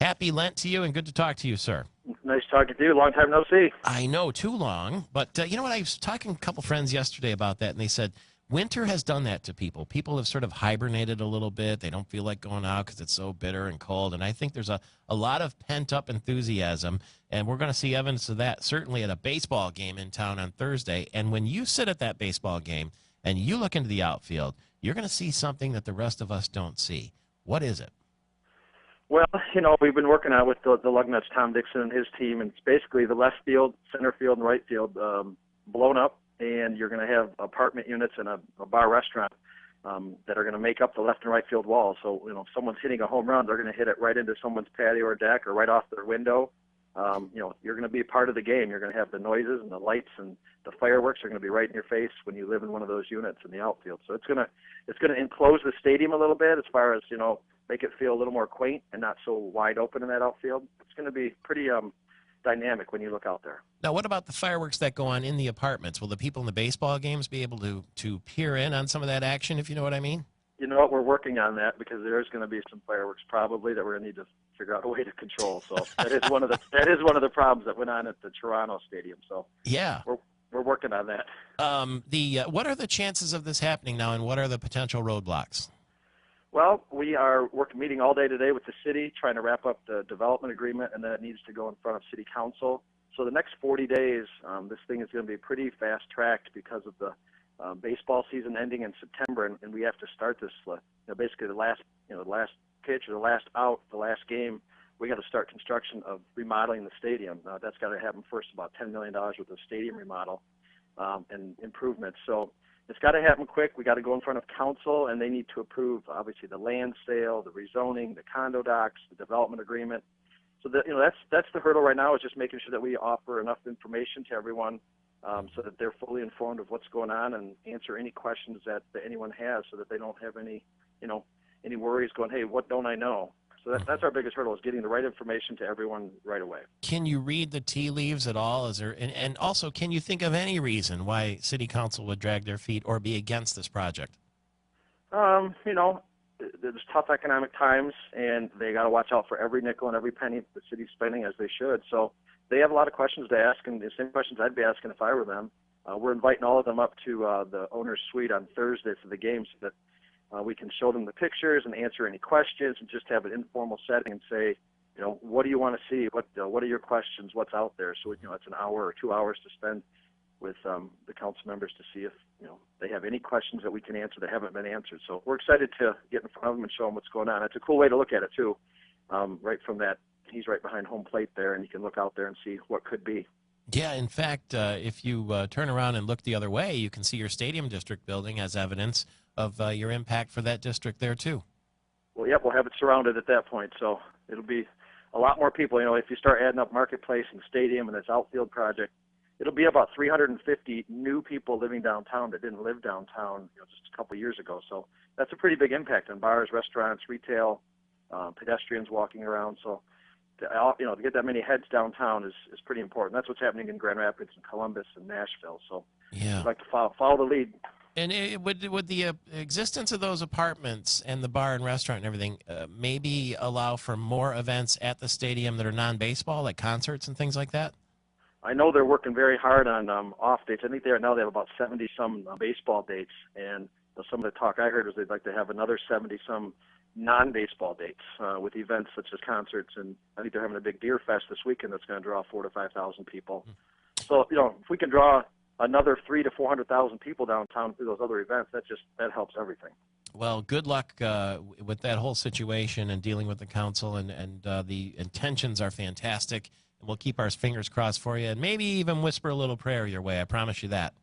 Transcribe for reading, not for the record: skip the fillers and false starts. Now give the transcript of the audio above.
Happy Lent to you, and good to talk to you, sir. Nice talking to you. Long time no see. I know, too long, but you know what? I was talking to a couple friends yesterday about that, and they said winter has done that to people. People have sort of hibernated a little bit. They don't feel like going out because it's so bitter and cold, and I think there's a lot of pent-up enthusiasm, and we're going to see evidence of that certainly at a baseball game in town on Thursday. And when you sit at that baseball game and you look into the outfield, you're going to see something that the rest of us don't see. What is it? Well, we've been working on it with the Lugnuts, Tom Dixon and his team, and it's basically the left field, center field, and right field blown up, and you're going to have apartment units and a bar restaurant that are going to make up the left and right field walls. So, if someone's hitting a home run, they're going to hit it right into someone's patio or deck or right off their window. You're going to be a part of the game. You're going to have the noises and the lights and the fireworks are going to be right in your face when you live in one of those units in the outfield. So it's going to enclose the stadium a little bit as far as, make it feel a little more quaint and not so wide open in that outfield. It's going to be pretty dynamic when you look out there. Now, what about the fireworks that go on in the apartments? Will the people in the baseball games be able to peer in on some of that action, if you know what I mean? You know what? We're working on that because there's going to be some fireworks probably that we're going to need to figure out a way to control. So that is one of the problems that went on at the Toronto Stadium. So yeah, we're working on that. What are the chances of this happening now, and what are the potential roadblocks? Well, we are meeting all day today with the city, trying to wrap up the development agreement, and then it needs to go in front of city council. So the next 40 days, this thing is going to be pretty fast-tracked because of the baseball season ending in September, and we have to start this, basically the last pitch or the last out, the last game. We got to start construction of remodeling the stadium. That's got to happen first, about $10 million worth of stadium remodel and improvements. So it's got to happen quick. We got to go in front of council, and they need to approve, obviously, the land sale, the rezoning, the condo docs, the development agreement. So that's the hurdle right now, is just making sure that we offer enough information to everyone so that they're fully informed of what's going on and answer any questions that anyone has, so that they don't have any worries going, hey, what don't I know? So that's our biggest hurdle, is getting the right information to everyone right away. Can you read the tea leaves at all? And also, can you think of any reason why City Council would drag their feet or be against this project? There's tough economic times, and they got to watch out for every nickel and every penny the city's spending, as they should. So they have a lot of questions to ask, and the same questions I'd be asking if I were them. We're inviting all of them up to the owner's suite on Thursday for the game, so that we can show them the pictures and answer any questions and just have an informal setting and say, what do you want to see? What are your questions? What's out there? So, it's an hour or 2 hours to spend with the council members to see if, they have any questions that we can answer that haven't been answered. So we're excited to get in front of them and show them what's going on. It's a cool way to look at it, too. Right from that, he's right behind home plate there, and you can look out there and see what could be. Yeah, in fact, if you turn around and look the other way, you can see your stadium district building as evidence of your impact for that district there, too. Well, yep, we'll have it surrounded at that point, so it'll be a lot more people. If you start adding up Marketplace and Stadium and this outfield project, it'll be about 350 new people living downtown that didn't live downtown just a couple of years ago. So that's a pretty big impact on bars, restaurants, retail, pedestrians walking around. So to get that many heads downtown is pretty important. That's what's happening in Grand Rapids and Columbus and Nashville. So yeah, I'd like to follow the lead. And would the existence of those apartments and the bar and restaurant and everything maybe allow for more events at the stadium that are non-baseball, like concerts and things like that? I know they're working very hard on off dates. I think they have about 70-some baseball dates, and some of the talk I heard was they'd like to have another 70-some non-baseball dates with events such as concerts, and I think they're having a big beer fest this weekend that's going to draw 4,000 to 5,000 people. So if we can draw another 300,000 to 400,000 people downtown through those other events, that helps everything. Well, good luck with that whole situation and dealing with the council, and the intentions are fantastic. And we'll keep our fingers crossed for you, and maybe even whisper a little prayer your way. I promise you that.